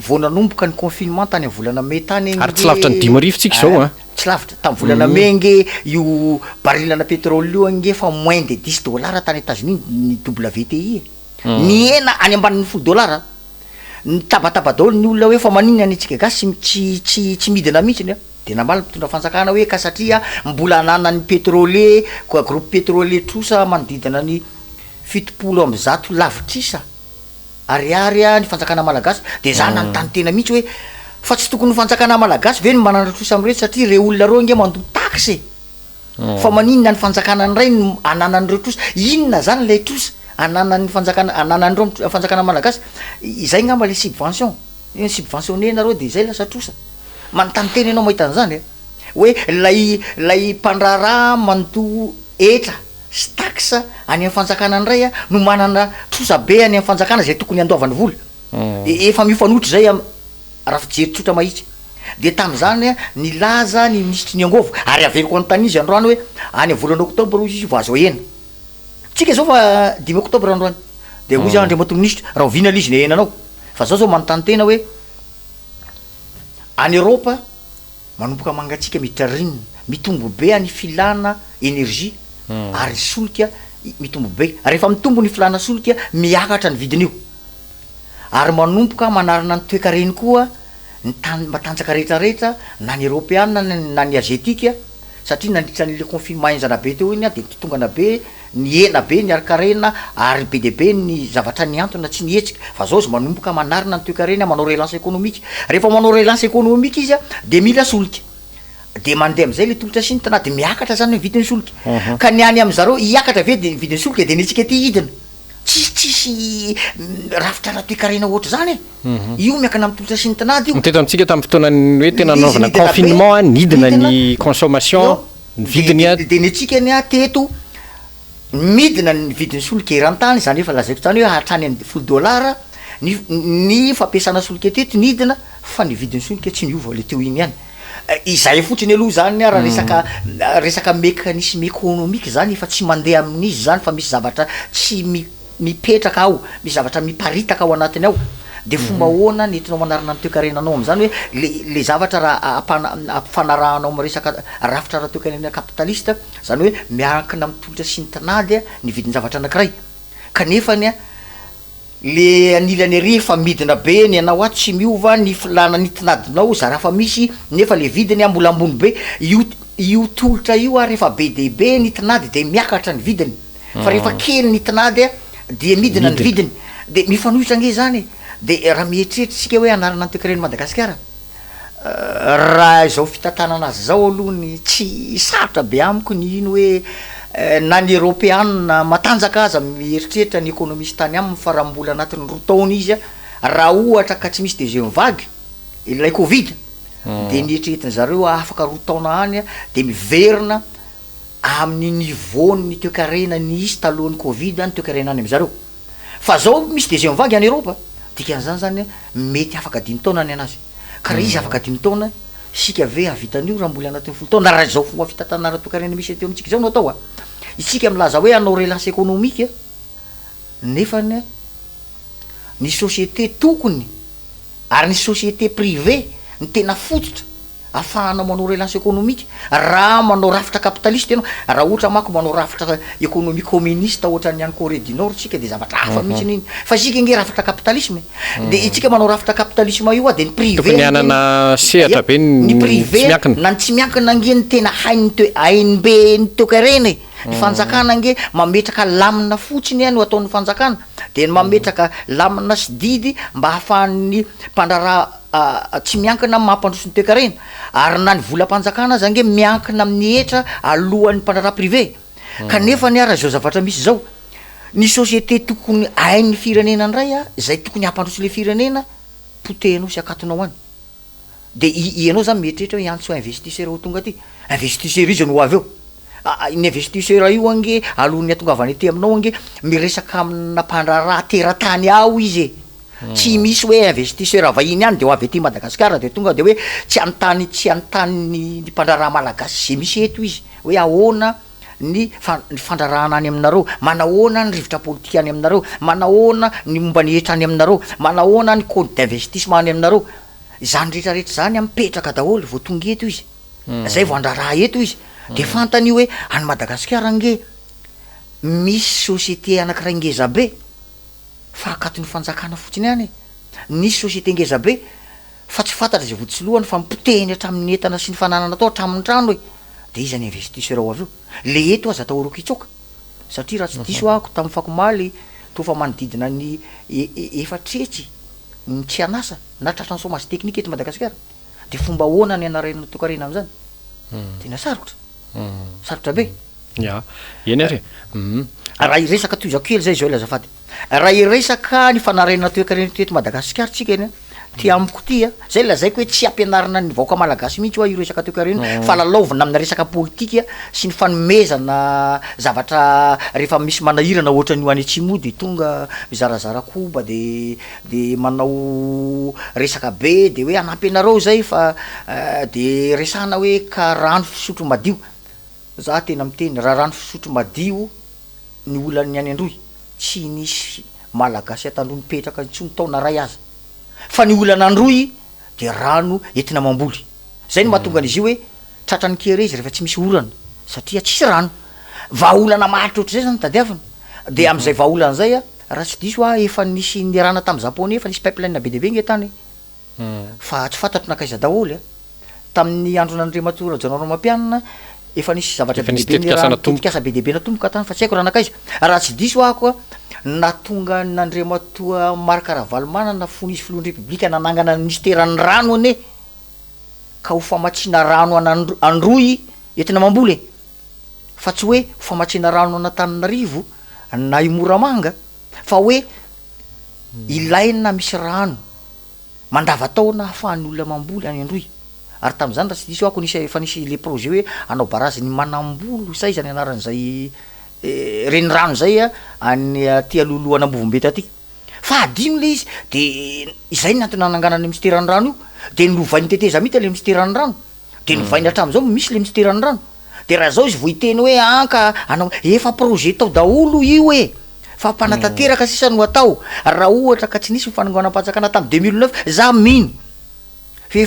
vao nanomboka ny confinement tany amin'ny volana May tany ary tsy lavitra ny 10,000 tsika zao tsy lavitra tamin'ny volana May nge io barilana pétrole io nge fa moins de $10 tany États-Unis ny WTI ny hena any ambanin'ny $10 ny tabataba daholo ny olona hoe fa manina ny antsika gasy tsy midina mihitsy de nambala mitondra fanjakana hoe ka satria mbola anana ny pétrole koa groupe pétrolier trosa manodidina ny 70 lavitrisa ariary ny fanjakana malagasy de zany nanontany tena mihitsy hoe fa tsy tokony fanjakana malagasy ve ny manana trosa am'ireny satria re olona reo nge mandoa taxe fa maninona ny fanjakana ny ray ny anana an'ireo trosa inona zany lay trosa anana ny fanjakana anana an'ireo fanjakana malagasy izay ngamba le subventionné nareo de izay lasa trosa manontany tena ianao mahita an'izany hoe lay mpandraraha mandoa etra sy taxe any amin'ny fanjakana ny ray no manana trosa be any amin'ny fanjakana zay tokony andoavany vola efa mifanohitra zay raha fijery tsotra mahitsy de tam'izany ny laza ny ministry ny angovo ary averiko anontany izy androany hoe any volana octobre izy vao azo hena tsika zao fa 5 octobre androany de hoy zany Andriamantoa ministre raha ovina lizy ny henanao fa zao manontany tena hoe any Europe manomboka mangatsika mitrarinina mitombo be any filana énergie ary solika mitombo be rehefa mitombo ny filana solika miakatra ny vidin'io ary manomboka manarina ny toekareny koa ny matanjaka rehetrarehetra na ny européenne na ny asiatika satria nandritra n'le confinement enjana be teo iny de titongana be ny hena be ny arkarena ary be de be ny zavatra ny antona tsy nihetsika fa zao manomboka manarina ny toekarena manao relance économique rehefa manao relance économique izy de mila solika de mandeha am'izay le tolotra sy ny tanà de miakatra zany ny vidin'ny solika ka ny any am'zareo iakatra ve de vidin'ny solika de nitsika ty hidina tsisy rafitra raha toekarena ohatra zany io miakana amin'ny tolotra sy ny tanàdy io teto amintsika tamin'ny fotoanany hoe tena nanovana confinement nidina ny consommation ny vidiny de nitsika ny teto midina ny vidin'ny solika eran-tany zany efa lazaiko zany hoe hatrany amin'ny $10 ny fampiasana solika teto nidina fa ny vidin'ny solika tsy miova le teo iny ihany izay fotsiny aloha zany raha resaka mécanisme économique zany efa tsy mandeha amin'izy zany fa misy zavatra tsy mipetraka ao misy zavatra miparitaka ao anatiny ao de fomba ahoana nentinao manarina ny toekarenanao am'zany hoe le zavatra raha ampifanarahanao amin'ny resaka rafitra raha toekarena capitaliste zany hoe miankina amin'ny tolotra sy ny tanàdy ny vidin'ny zavatra anankiray kanefany le anilany ary efa midina be ny anao tsy miova ny filana ny tinadinao za raha fa misy nefa le vidiny mbola ambony be io tolotra io rehefa be debe ny tinady de miakatra ny vidiny fa rehefa kely ny tinady de midina ny vidiny de mifanohitra nge zany de raha mieritreritsika hoe anarana ny toekarena Madagasikara raha zao fitantanana azy zao alohany tsy sarotra be amiko ny ino hoe na ny européenne matanjaka aza mieritreritra ny économiste tany aminy fa raha mbola anatin'ny 2 taona izy raha ohatra ka tsy misy deuxième vague ilay covid de nietrehetiny zareo afaka roa taona any de miverina amin'ny niveaony toekarena nisy talohan'ny covid any toekarena any am'zareo fa zao misy deuxième vague any Europe dikan'izany zany mety afaka 5 taona any anazy ka raha izy afaka 5 taona isika ve avitan'io raha mbola anatin'ny 10 taona raha zao fomba fitantanara toekarena misy teo amitsika zao no atao isika milaza hoe anao relance économique nefany ny société tokony ary ny société privée ny tena fototra afahana manao relance économique raha manao rafitra capitaliste ianao raha ohatra mako manao rafitra économie communiste ohatra ny any Corée du Nord tsika de zavatra hafa mihitsy niny fa sika nge rafitra capitalisme de itsika manao rafitra capitalisme io de ny privé ny anana sehatra be ny privé na tsy miankina nge ny tena hainy be ny toekarena ny fanjakana nge mametraka lamina fotsiny any ho ataon'ny fanjakana de ny mametraka lamina sy didy mba hahafahan'ny mpandraraha tsy miankina amin'ny mahampandroso ny toekarena ary na ny volam-panjakana zany nge miankina amin'ny hetra alohan'ny mpandraraha privé kanefa ny ara zao zavatra misy zao ny société tokony hain'ny firenena ndray zay tokony hampandroso le firenena potehinao sy akatonao any de ianao zany mietrehitra hoe antso investisseur ho tonga aty investisseur izy no avy eo ny investisseur io ange alohan'ny atongavany aty aminao ange miresaka amina mpandraraha teratany ao izy tsy misy hoe investisseur vahiny any de ho avy aty Madagasikara de tonga de hoe tsy antany ny mpandraraha malagasy zay misy eto izy hoe ahoana ny fandrarahana any aminareo manahoana ny rivotra politika any aminareo manahoana ny momba ny hetra any aminareo manahoana ny compte d'investissement any aminareo zany rehetrarehetra zany mipetraka daholo vao tonga eto izy zay vao andraraha eto izy de fantany hoe any Madagasikara nge misy société anankiray ngeza be fa akaton'ny fanjakana fotsiny any nisy société ngeza be fa tsy fantatra zay votsilohany fa mipotehiny hatramin'ny entana sy ny fananana atao hatramin'ny trano hoe de izy any investisseur ao avy eo le eto aza atahorako hitsoka satria raha tsy diso ahako tamin'ny fakomaly tofa manodidina ny efatretsy ny tsy anasa na tratran'ny chômage technique eto Madagasikara de fomba ahoana ny anarena toekarena am'zany tena sarotra sarotra be ya eny ary raha iresaka toizako kely zay zao ela azafady raha iresaka ny fanarena toekarena teto Madagasikara tsika eny ty amiko ty zay lazaiko hoe tsy ampianarina ny vahoaka malagasy mihitsy hoa io resaka toekarena fa lalaovina amina resaka politika sy ny fanomezana zavatra rehefa misy manahirana ohatra ny ho any atsimo de tonga mizarazara koba de manao resaka be de hoe anampy anareo zay fa de resana hoe ka rano fisotro madio za tena miteny raha rano fisotro madio ny olany any androy tsy nisy malagasy atandro nipetraka tsy taona ray aza fa ny olana androy de rano entina mamboly zay ny mahatonga an'izy io hoe tratrany kere izy rehefa tsy misy orana satria tsisy rano vahaolana maharitra ohatry zay zany tadiavina de am'izay vahaolana zay raha tsy diso efa nisy nirana tamin'ny Japonais efa nisy pipeline be deabe nge tany fa tsy fantatro nakaiza daholo tamin'ny andron'Andriamatora Janoro Mampianina efa nisy zavatra be deabe tetikasa be deabe natomboka tany fa tsy haiko raha nakaiza raha tsy diso ako natonga n'Andriamatoa Marc Ravalomanana fony izy filohan'ny republika nanangana ministeran'ny rano ane ka ho famatsiana rano androy entina mamboly fa tsy hoe famatsiana rano an'Antananarivo na i Moramanga fa hoe ilaina misy rano mandavataona ahafahan'ny olona mamboly any androy ary tam'izany raha tsy diso ako nisy efa nisy le projet hoe anao barazy ny manambolo say zany anaran'izay reny rano zay any ty aloloana Ambovombeta aty fa adino le izy de izay ny antony nananganany ministeran'ny rano io de novainy teteza mihitsy le ministeran'ny rano de novainy hatram'izao misy le ministeran'ny rano de raha zao izy vo iteny hoe anka anao efa projet tao daholo io fa mpanatanteraka sisa no atao raha ohatra ka tsy nisy mifanonganam-panjakana tamin'ny 2009 za mino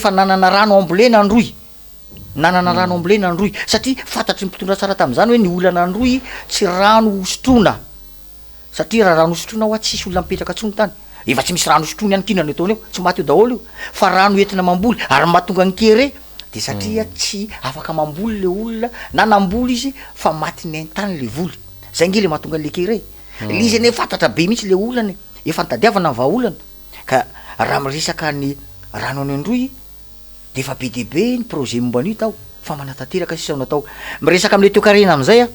fa nanana rano ambolena androy nanana rano ambolena androy satria fantatry ny mpitondra tsara tam'izany hoe ny olana androy tsy rano hosotrona satria raha rano hosotrona hoa tsisy olona mipetraka tsony tany efa tsy misy rano hosotrony any kinany ataony eo tsy maty eo daholo io fa rano entina mamboly ary mahatonga ny kere de satria tsy afaka mamboly le olona na namboly izy fa maty ny aintany le voly zay nge le mahatonga an'le kere le izy ane fantatra be mihitsy le olany efa nitadiavana ny vahaolana ka raha miresaka ny rano any androy de efa be deabe ny projet momban'io tao fa manatanteraka sisa no atao miresaka am'le toekarena am'izay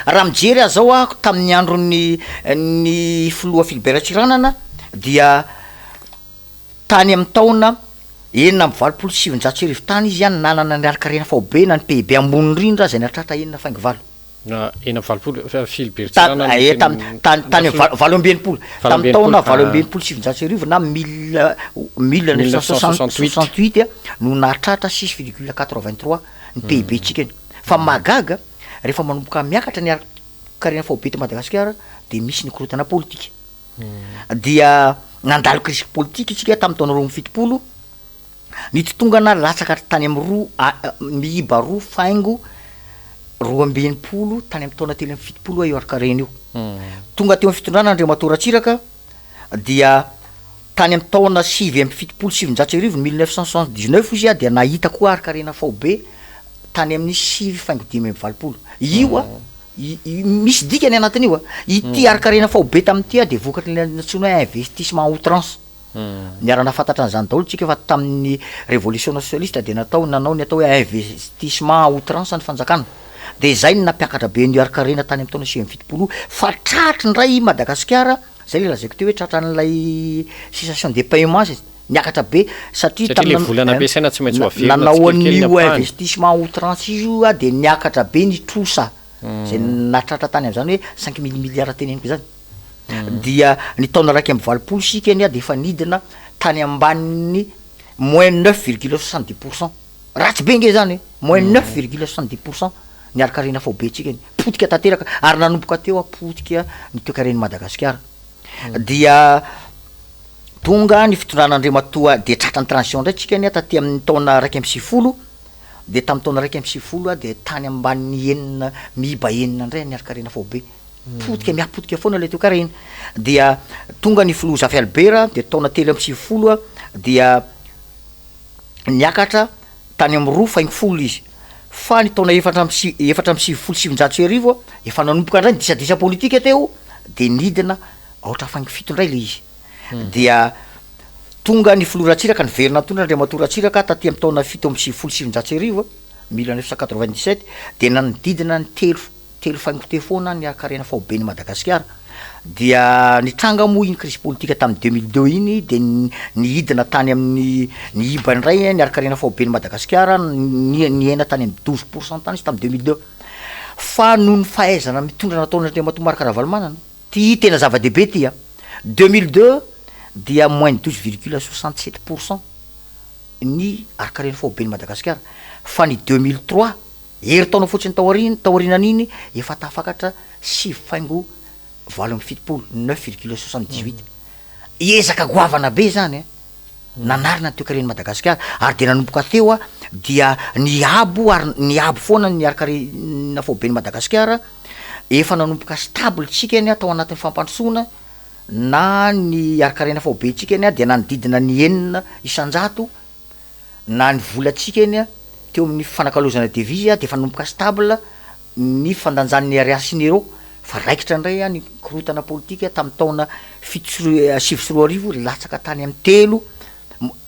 raha mijery zao tamin'ny andron'ny filoha Philibert Tsiranana dia tany amin'ny taona enina am'valopolo sivinjato sy arivo tany izy ihany nanana ny arikarena faobe na ny PIB ambony rindra zay natratra enina faingo valo ena valopolo tany valo ambienipolo tamin'ny taona valo ambienipolo sivinjato sy arivo na mille 968 no natratra 6,83 ny PIB tsika iny fa magaga rehefa manomboka miakatra ny arikarena faobe ty Madagasikara de misy ny korotana politika dia nandalo crise politique tsika tamin'ny taona 2017 ny totongana latsaka tany amin'ny miiba 2 faingo 2,20 tany amin'ny taona 3,70 eo arikarena io tonga teo amin'ny fitondrana Andriamatora Atsiraka dia tany amin'ny taona 7,70 sivinjato sy arivo 1979 izy dia nahita koa arikarena faobe tany amin'ny 7,5 io misy dikany anatin'io ity arikarena faobe tamin'ity de vokatry natsona investissement outrance niarana fantatra an'izany daholo tsika fa tamin'ny révolution socialiste de nanao ny atao hoe investissement outrance ny fanjakana de zay ny nampiakatra be ny arikarena tany amin'ny taona 7,70 fa tratry ndray Madagasikara zay le lazaiko teo hoe tratra n'ilay cessation des paiements niakatra be satria nanao an'io investissement outrance io de niakatra be ny trosa zay natratra tany am'zany hoe 5 000 milliards teneniko zany dia ny taona raiky amby valopolo sika iny de efa nidina tany ambaniny moins 9,70% ratsy be nge zany moins 9,70% ny arikarena faobe tsika iny potika tanteraka ary nanomboka teo apotika ny toekareny Madagasikara dia tonga ny fitondran'Andriamatoa de tratran'ny transition ndray tsika iny taty amin'ny taona raiky amby 90 de tamin'ny taona raiky amby 90 de tany ambaniny enina miiba enina ndray ny arikarena faobe potika miapotika foana le toekarena dia tonga ny filoha Zafy Albert de taona 3 amby 90 dia niakatra tany amin'ny 2,50 izy fa ny taona 4 amby 7,7 sy arivo efa nanomboka ndray ny disadisa politika teo de nidina ohatra faingo fito ndray le izy dia tonga ny filoha Ratsiraka ny verina tondra Andriamatora Ratsiraka taty amin'ny taona 7 amby 7,7 sy arivo 1997 de nanodidina ny telo faingo telefona ny arikarena faobe ny Madagasikara dia nitranga moa iny crise politique tamin'ny 2002 iny de nihidina tany amin'ny niiba ndray ny arikarena faobe ny Madagasikara niena tany amin'ny 12% tany izy tamin'ny 2002 fa noho ny fahaizana mitondra nataony Andriamatora Marc-Ravalomanana ty tena zava-dehibe ty 2002 dia moins 12,67% ny arikarena faobe ny Madagasikara fa ny 2003 hery taona fotsiny taorinan'iny efa tafakatra 7,70 9,78 ezaka goavana be zany nanarina ny toekareny Madagasikara ary de nanomboka teo dia niabo foana ny arikarena faobe ny Madagasikara efa nanomboka stable tsika iny atao anatin'ny fampandrosoana na ny arikarena faobe tsika iny de nanodidina ny enina isanjato na ny volatsika iny teo amin'ny fanakalozana devise de fa nanomboka stable ny fandanjan'ny ariary sy ny euro fa raikitra ndray ny korotana politika tamin'ny taona 7,7 latsaka tany amin'ny 3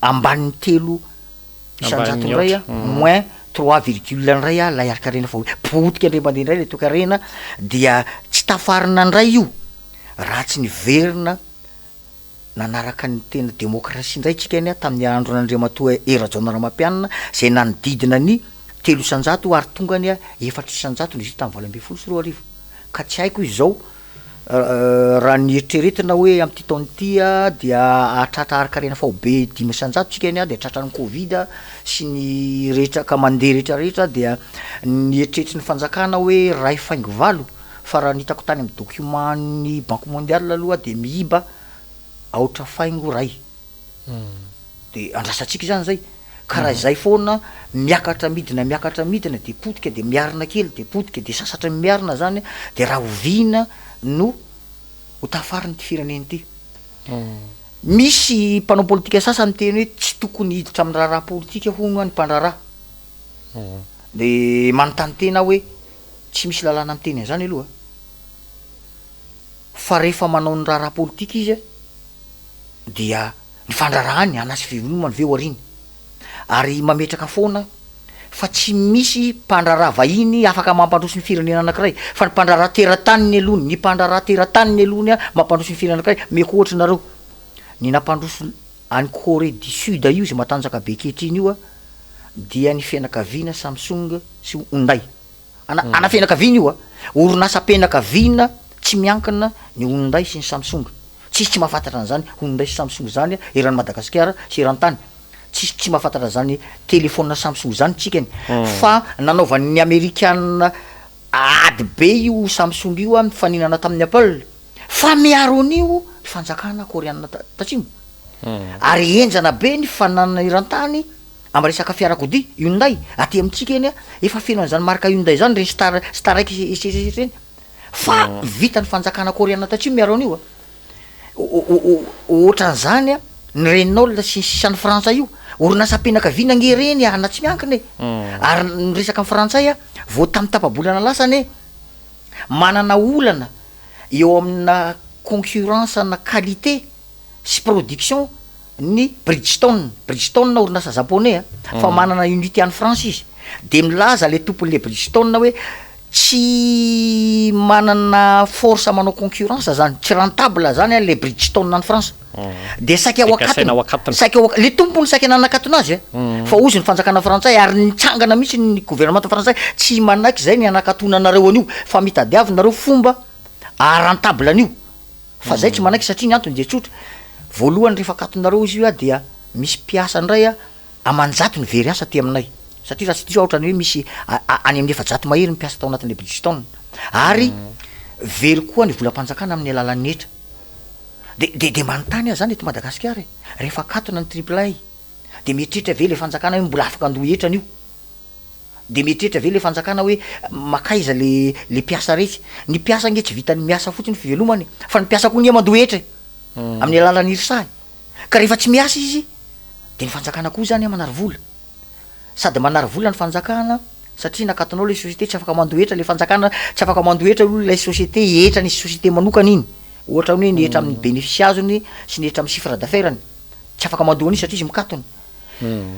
ambanin'ny 3 isanjato ndray moins 3, ndray lay arikarena faobe politika ndray mandeha ndray le toekarena dia tsy tafarina ndray io raha tsy niverina nanaraka ny tena demokrasia ndray tsika iny tamin'ny andron'Andriamatoa Erajaona Ramampianina zay nanodidina ny 3 isanjato ary tonga ny 4 isanjato ny izy tamin'ny 20 sy 2 arivo ka tsy haiko izy zao raha ny eritreretina hoe am'ty taona ity dia atratra arikarena faobe 5 isanjato tsika iny de tratran'ny Covid sy ny rehetra ka mandeha rehetrarehetra dia ny eritreritry ny fanjakana hoe 2,5 fa raha nitako tany amin'ny document ny Banque mondiale aloha de miiba aotra faingo ray de andrasatsika zany zay karaha zay foana miakatra midina de potika de miarina kely de potika de sasatra miarina zany de raha ovina no hotafariny ty fireneny ty misy mpanao politika sasany teny hoe tsy tokony hiditra amin'ny raharaha politika hono any mpandraraha de manontany tena hoe tsy misy lalàna amin'ny teny zany aloha fa rehefa manao ny raharaha politika izy dia ny fandrarahany anasy fivelomany veo ariny ary mametraka foana fa tsy misy mpandraraha vahiny afaka mampandroso ny firenena anankiray fa ny mpandraraha teratany ny aloha ny mpandraraha teratany ny alohany mampandroso ny firenena anankiray meko ohatra nareo ny nampandroso any Corée du Sud io zay matanjaka be kehitriny io a dia ny fianakaviana Samsung sy Hyundai ana fianakaviana io a orinasa ampianakaviana tsy miankina ny Hyundai sy ny Samsung tsisy tsy mahafantatra an'zany Hyundai sy Samsung zany eran'ny Madagasikara sy eran-tany tsisy tsy mahafantatra zany telefôna Samsung zany tsikany fa nanaovan'ny Amerikana ady be io Samsung io a mifaninana tamin'ny Apple fa miaro an'io ny fanjakana koreana tatsimo ary enjana be ny fananana eran-tany amy resaka fiarakodia Hyundai aty amintsika eny a efa fenon'zany marika Hyundai zany reny star raiky reny fa vita ny fanjakana koreana tatsimo miaro an'io a ohatran'zany a ny Renault sy sisany Frantsay io orinasa ampianakaviana nge reny ana tsy miankina ary ny resaka amin'ny Frantsay a vao tamin'ny tapabolana lasany manana olana eo amina concurrence na qualité sy production ny Bridgestone orinasa japonais fa manana unité any France izy de milaza le tompon'le Bridgestone hoe tsy manana force manao concurrence zany tsy rentable zany le Bridgestone any France de saika le tompony saika nanakatona azy fa ozy ny fanjakana frantsay ary nitsangana mihitsy ny gouvernement frantsay tsy manaiky zay ny anakatonanareo an'io fa mitadiavy nareo fomba rentable an'io fa zay tsy manaiky satria ny antony de tsotra voalohany rehefa akatonareo izy io a dia misy mpiasa ndray a amanjato ny very asa ty aminay satria raha tsy diso ohatrany hoe misy any amin'ny efajato mahery mpiasa tao anatin'le Bridgestone ary very koa ny volam-panjakana amin'ny alalan'ny etra de manontany zany eto Madagasikara rehefa akatona ny AAA de mieritreritra ve le fanjakana hoe mbola afaka andoha etrany io de mieritreritra ve le fanjakana hoe makaiza le mpiasa rehetra ny mpiasa nge tsy vitany miasa fotsiny fivelomany fa ny mpiasa koa ny mandoha etra amin'ny alalan'ny irsahy ka rehefa tsy miasa izy de ny fanjakana koa zany manary vola sady manary vola ny fanjakana satria nakatonao le société tsy afaka mandohetra le fanjakana tsy afaka mandohetra aloha lay société etra ny société manokana iny ohatra hoe ny etra amin'ny bénéficiazony sy ny etra amin'ny chiffre d'affaires tsy afaka mandoha an'izy satria izy mikatona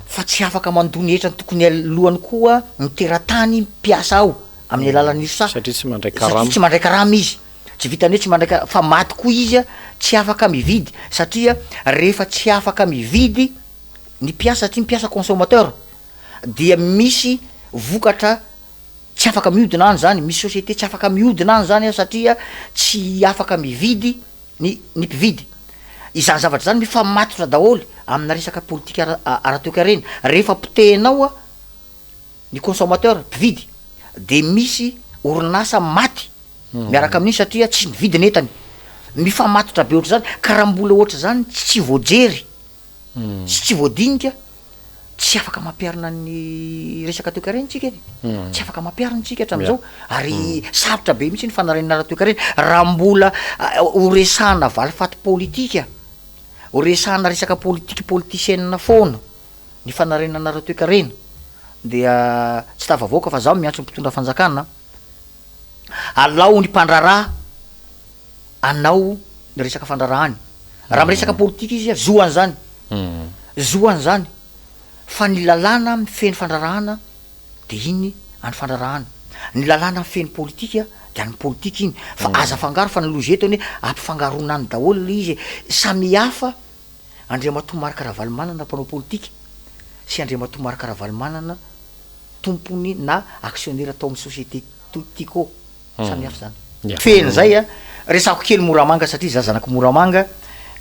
fa tsy afaka mandoha ny etra ny tokony alohany koa ny teratany mpiasa ao amin'ny alalan'ny irsa satria tsy mandray karama izy tsy vitany hoe tsy mandray fa maty koa izy a tsy afaka mividy satria rehefa tsy afaka mividy ny mpiasa satria mpiasa consommateur dia misy vokatra tsy afaka mihodina any zany misy société tsy afaka mihodina any zany satria tsy afaka mividy ny mpividy izany zavatra zany mifamatotra daholy amina resaka politika ara-toekarena rehefa potehinao a ny consommateur mpividy de misy orinasa maty miaraka amin'iny satria tsy mividy ny entany mifamatotra be ohatry zany karaha mbola ohatry zany tsy voajery sy tsy voadinika tsy afaka mampiarina ny resaka toekarena tsika eny tsy afaka mampiarina tsika hatram'izao ary sarotra be mihitsy ny fanarenana ara-toekarena raha mbola horesahana valifaty politika horesahana resaka politicienne foana ny fanarenana ara-toekarena dia tsy tafavoaka fa zaho miantso ny mpitondra fanjakana alao ny mpandraraha anao ny resaka fandrarahany raha miresaka politika izy zoany zany fa ny lalàna mifeny fandrarahana de iny any fandrarahana ny lalàna mifeny politika de any politika iny fa aza fangaro fa nalozy eto ny ampifangarona any daholo le izy samy hafa Andriamatoa Ravalomanana mpanao politika sy Andriamatoa Ravalomanana tompony na actionnaire atao amin'ny société Tico samy hafa zany feny zay a resako kely Moramanga satria za zanako Moramanga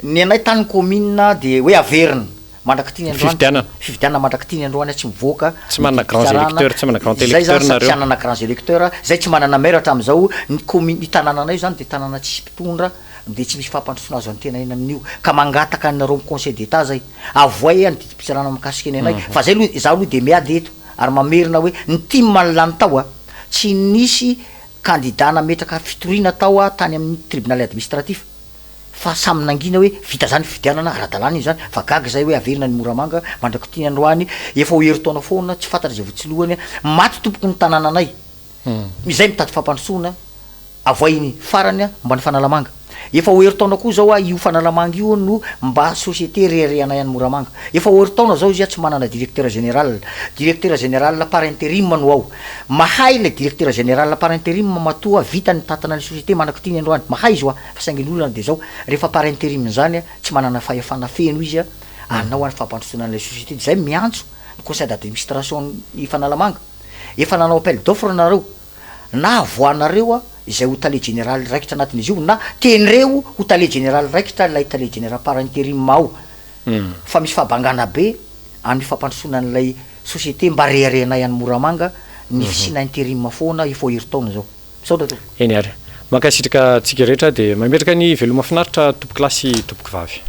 ny anay tany commune de hoe Averina mandraka tiny androany fividianana mandraka tiny androany tsy mivoaka tsy manana grands électeurs tsy manana grand électeur nareo tsy manana grands électeurs zay tsy manana maire hatram'izao ny commune ny tanàna anay zany de tanàna tsisy mpitondra de tsy misy fampandrosoana azo any tena iny amin'io ka mangataka nareo amin'ny conseil d'état zay avoay any didipitsarana mikasika ny anay fa zay aloha za aloha de miady eto ary mamerina hoe ny team manlany tao a tsy nisy candidat nametraka fitoriana tao a tany amin'ny tribunal administratif fa samy nangina hoe vita zany fividianana ara-dalàna iny zany fa gaga zay hoe Averina ny Moramanga mandraka tiny androany efa ho hery-taona foana tsy fantatra zay votsilohany maty tompoko ny tanàna anay izay mitady fampandrosoana avoay iny farany mba ny Fanalamanga efa ho hery-taona koa zao io Fanalamanga io no mba société rehanay any Moramanga efa ho hery-taona zao izy tsy manana directeur général par intérim no ao mahay le directeur général par intérim matoa vitany tatana ny société mandraka tiny androany mahay izy fa saingy ny olona de zao rehefa par intérim zany tsy manana fahefana feno izy anao any fampandrosoanan'la société zay miantso ny conseil d'administration i Fanalamanga efa nanao appel d'offre nareo na avoanareo a izay hotale général raikitra anatin'izy io na tenyreo hotale général raikitra lay hotale général par intérim ao fa misy fabangana be amin'ny fampandrosoanan'ilay société mba reharehanay any Moramanga ny fisina intérim foana ifo herintaona zao sao da to eny ary makasitraka tsika rehetra de mametraka ny veloma finaritra tompo klasy tompoky vavy